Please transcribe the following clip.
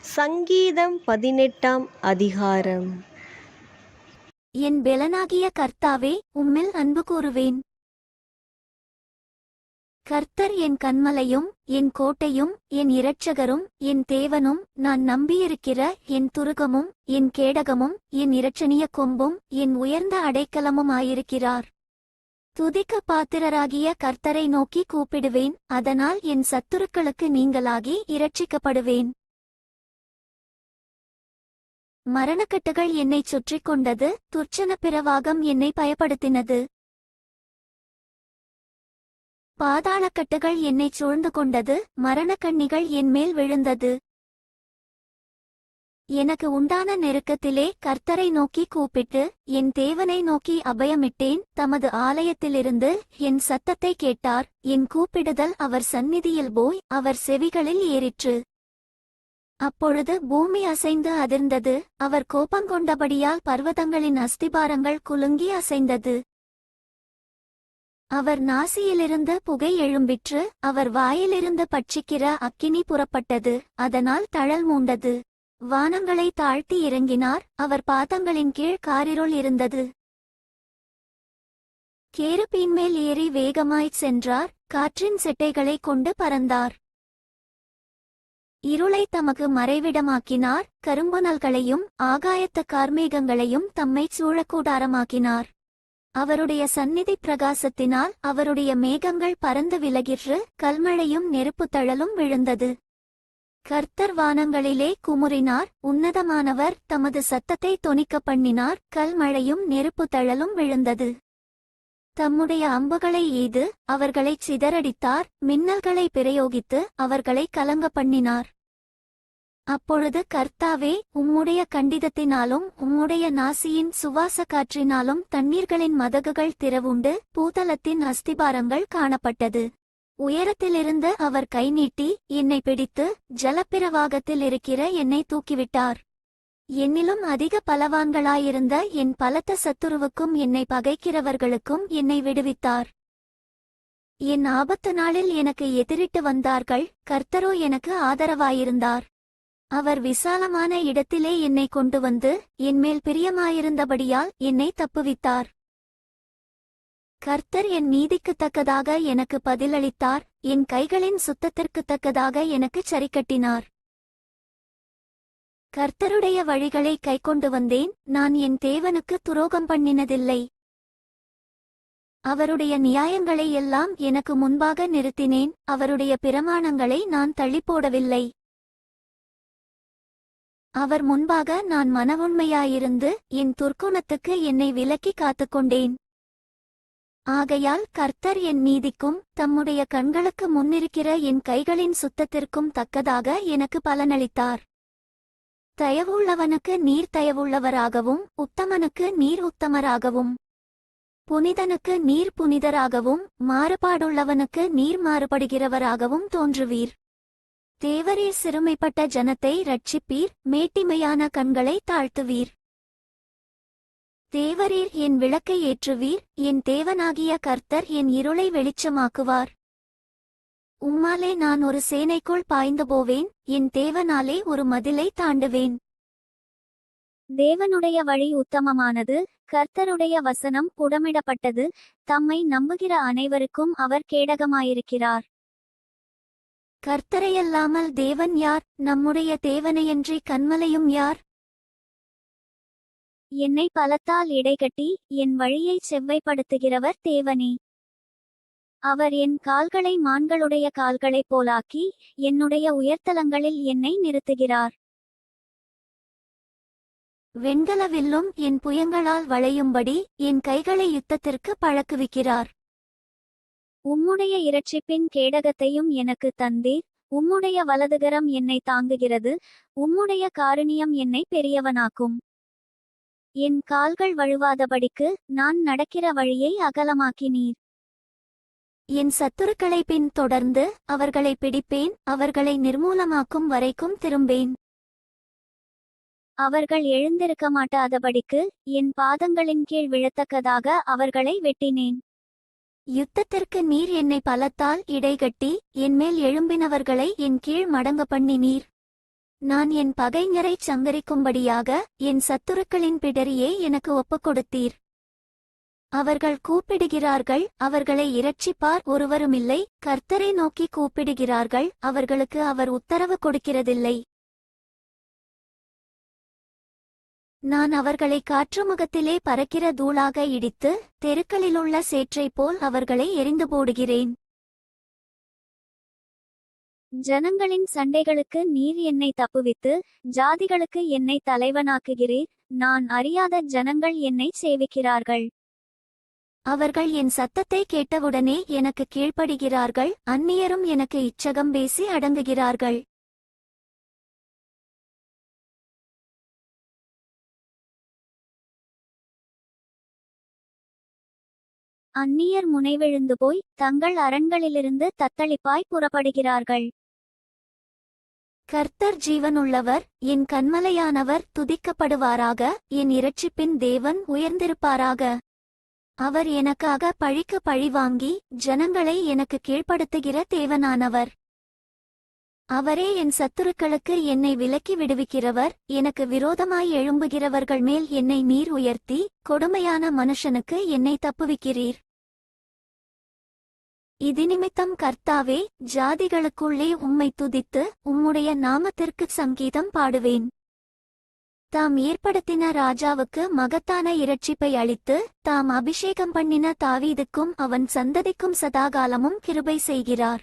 சங்கீதம் 18ஆம் அதிகாரம். என் பெலனாகிய கர்த்தாவே, உம்மில் அன்பு கூறுவேன். கர்த்தர் என் கன்மலையும் என் கோட்டையும் என் இரட்சகரும் என் தேவனும் நான் நம்பியிருக்கிற என் துருகமும் என் கேடகமும் என் இரட்சணிய கொம்பும் என் உயர்ந்த அடைக்கலமுமாயிருக்கிறார். துதிக்க பாத்திரராகிய கர்த்தரை நோக்கி கூப்பிடுவேன், அதனால் என் சத்துருக்களுக்கு நீங்களாகி இரட்சிக்கப்படுவேன். மரணக்கட்டுகள் என்னைச் சுற்றிக் கொண்டது, துர்ச்சன பிரவாகம் என்னை பயப்படுத்தினது. பாதாளக்கட்டுகள் என்னைச் சூழ்ந்து கொண்டது, மரணக்கண்ணிகள் என்மேல் விழுந்தது. எனக்கு உண்டான நெருக்கத்திலே கர்த்தரை நோக்கி கூப்பிட்டு என் தேவனை நோக்கி அபயமிட்டேன். தமது ஆலயத்திலிருந்து என் சத்தத்தை கேட்டார். என் கூப்பிடுதல் அவர் சந்நிதியில் போய் அவர் செவிகளில் ஏறிற்று. அப்பொழுது பூமி அசைந்து அதிர்ந்தது. அவர் கோபங்கொண்டபடியால் பர்வதங்களின் அஸ்திபாரங்கள் குலுங்கி அசைந்தது. அவர் நாசியிலிருந்து புகை எழும்பிற்று. அவர் வாயிலிருந்து பட்சிக்கிற அக்கினி புறப்பட்டது. அதனால் தழல் மூண்டது. வானங்களை தாழ்த்தி இறங்கினார். அவர் பாதங்களின் கீழ் காரிருள் இருந்தது. கேருபீன்மேல் ஏறி வேகமாய்ச் சென்றார். காற்றின் செட்டைகளைக் கொண்டு பறந்தார். இருளை தமக்கு மறைவிடமாக்கினார். கரும்புனல்களையும் ஆகாயத்து கார்மேகங்களையும் தம்மைச் சூழக்கூடாரமாக்கினார். அவருடைய சந்நிதி பிரகாசத்தினால் அவருடைய மேகங்கள் பறந்து விலகிற்று. கல்மழையும் நெருப்புத்தழலும் விழுந்தது. கர்த்தர் வானங்களிலே குமுறினார். உன்னதமானவர் தமது சத்தத்தை தொனிக்க பண்ணினார். கல்மழையும் நெருப்புத்தழலும் விழுந்தது. தம்முடைய அம்புகளை எய்து அவர்களைச் சிதறடித்தார். மின்னல்களை பிரயோகித்து அவர்களை கலங்க பண்ணினார். அப்பொழுது கர்த்தாவே, உம்முடைய கண்டிதத்தினாலும் உம்முடைய நாசியின் சுவாச காற்றினாலும் தண்ணீர்களின் மதகுகள் திறவுண்டு பூதலத்தின் அஸ்திபாரங்கள் காணப்பட்டது. உயரத்திலிருந்து அவர் கை நீட்டி என்னை பிடித்து ஜலப்பிரவாகத்தில் இருக்கிற என்னை தூக்கிவிட்டார். என்னிலும் அதிக பலவான்களாயிருந்த என் பலத்த சத்துருவுக்கும் என்னை பகைக்கிறவர்களுக்கும் என்னை விடுவித்தார். என் ஆபத்து நாளில் எனக்கு எதிரிட்டு வந்தார்கள். கர்த்தரோ எனக்கு ஆதரவாயிருந்தார். அவர் விசாலமான இடத்திலே என்னை கொண்டு வந்து என்மேல் பிரியமாயிருந்தபடியால் என்னை தப்புவித்தார். கர்த்தர் என் நீதிக்குத் தக்கதாக எனக்கு பதிலளித்தார். என் கைகளின் சுத்தத்திற்குத் தக்கதாக எனக்குச் சரிக்கட்டினார். கர்த்தருடைய வழிகளை கைக்கொண்டு வந்தேன். நான் என் தேவனுக்கு துரோகம் பண்ணினதில்லை. அவருடைய நியாயங்களை எல்லாம் எனக்கு முன்பாக நிறுத்தினேன். அவருடைய பிரமாணங்களை நான் தள்ளிப்போடவில்லை. அவர் முன்பாக நான் மனவுண்மையாயிருந்து என் துர்க்குணத்துக்கு என்னை விலக்கி காத்துக்கொண்டேன். ஆகையால் கர்த்தர் என் நீதிக்கும் தம்முடைய கண்களுக்கு முன்னிருக்கிற என் கைகளின் சுத்தத்திற்கும் தக்கதாக எனக்கு பலனளித்தார். தயவுள்ளவனுக்கு நீர் தயவுள்ளவராகவும் உத்தமனுக்கு நீர் உத்தமராகவும் புனிதனுக்கு நீர் புனிதராகவும் மாறுபாடுள்ளவனுக்கு நீர் மாறுபடுகிறவராகவும் தோன்றுவீர். தேவரீர் சிறுமைப்பட்ட ஜனத்தை இரட்சிப்பீர். மேட்டிமையான கண்களை தாழ்த்துவீர். தேவரீர் என் விளக்கை ஏற்றுவீர். என் தேவனாகிய கர்த்தர் என் இருளை வெளிச்சமாக்குவார். உம்மாலே நான் ஒரு சேனைக்குள் பாய்ந்து போவேன். என் தேவனாலே ஒரு மதிலை தாண்டுவேன். தேவனுடைய வழி உத்தமமானது. கர்த்தருடைய வசனம் புடமிடப்பட்டது. தம்மை நம்புகிற அனைவருக்கும் அவர் கேடகமாயிருக்கிறார். கர்த்தரையல்லாமல் தேவன் யார்? நம்முடைய தேவனையன்றி கன்மலையும் யார்? என்னை பலத்தால் இடைகட்டி என் வழியைச் செவ்வைப்படுத்துகிறவர் தேவனே. அவர் என் கால்களை மான்களுடைய கால்களைப் போலாக்கி என்னுடைய உயர்தலங்களில் என்னை நிறுத்துகிறார். வெண்கலவில்லும் என் புயங்களால் வளையும்படி என் கைகளை யுத்தத்திற்கு பழக்குவிக்கிறார். உம்முடைய இரட்சிப்பின் கேடகத்தையும் எனக்கு தந்தீர். உம்முடைய வலதுகரம் என்னை தாங்குகிறது. உம்முடைய காருணியம் என்னை பெரியவனாக்கும். என் கால்கள் வழுவாதபடிக்கு நான் நடக்கிற வழியை அகலமாக்கினீர். என் சத்துருக்களை பின் தொடர்ந்து அவர்களை பிடிப்பேன். அவர்களை நிர்மூலமாக்கும் வரைக்கும் திரும்பேன். அவர்கள் எழுந்திருக்க மாட்டாதபடிக்கு என் பாதங்களின் கீழ் விழத்தக்கதாக அவர்களை வெட்டினேன். யுத்தத்திற்கு நீர் என்னை பலத்தால் இடைகட்டி என்மேல் எழும்பினவர்களை என் கீழ் மடங்க பண்ணினீர். நான் என் பகைஞரைச் சங்கரிக்கும்படியாக என் சத்துருக்களின் பிடரியே எனக்கு ஒப்புக் கொடுத்தீர். அவர்கள் கூப்பிடுகிறார்கள், அவர்களை இரட்சிப்பார் ஒருவருமில்லை. கர்த்தரை நோக்கி கூப்பிடுகிறார்கள், அவர்களுக்கு அவர் உத்தரவு கொடுக்கிறதில்லை. நான் அவர்களை காற்றுமுகத்திலே பறக்கிற தூளாக இடித்து, தெருக்களிலுள்ள சேற்றைப் போல் அவர்களை எறிந்து போடுகிறேன். ஜனங்களின் சண்டைகளுக்கு நீர் என்னை தப்புவித்து, ஜாதிகளுக்கு என்னை தலைவனாக்குகிறீர். நான் அறியாத ஜனங்கள் என்னை சேவிக்கிறார்கள். அவர்கள் என் சத்தத்தை கேட்டவுடனே எனக்கு கீழ்ப்படுகிறார்கள். அந்நியரும் எனக்கு இச்சகம் பேசி அடங்குகிறார்கள். அந்நியர் முனைவெழுந்து போய் தங்கள் அரண்களிலிருந்து தத்தளிப்பாய் புறப்படுகிறார்கள். கர்த்தர் ஜீவனுள்ளவர், என் கன்மலையானவர் துதிக்கப்படுவாராக. என் இரட்சிப்பின் தேவன் உயர்ந்திருப்பாராக. அவர் எனக்காக பழிக்கு பழி வாங்கி ஜனங்களை எனக்கு கீழ்ப்படுத்துகிற தேவனானவர். அவரே என் சத்துருக்களுக்கு என்னை விலக்கி விடுவிக்கிறவர். எனக்கு விரோதமாய் எழும்புகிறவர்கள் மேல் என்னை நீர் உயர்த்தி, கொடுமையான மனுஷனுக்கு என்னை தப்புவிக்கிறீர். இதினிமித்தம் கர்த்தாவே, ஜாதிகளுக்குள்ளே உம்மை துதித்து உம்முடைய நாமத்திற்கு சங்கீதம் பாடுவேன். தாம் ஏற்படுத்தின ராஜாவுக்கு மகத்தான இரட்சிப்பை அளித்து, தாம் அபிஷேகம் பண்ணின தாவீதுக்கும் அவன் சந்ததிக்கும் சதாகாலமும் கிருபை செய்கிறார்.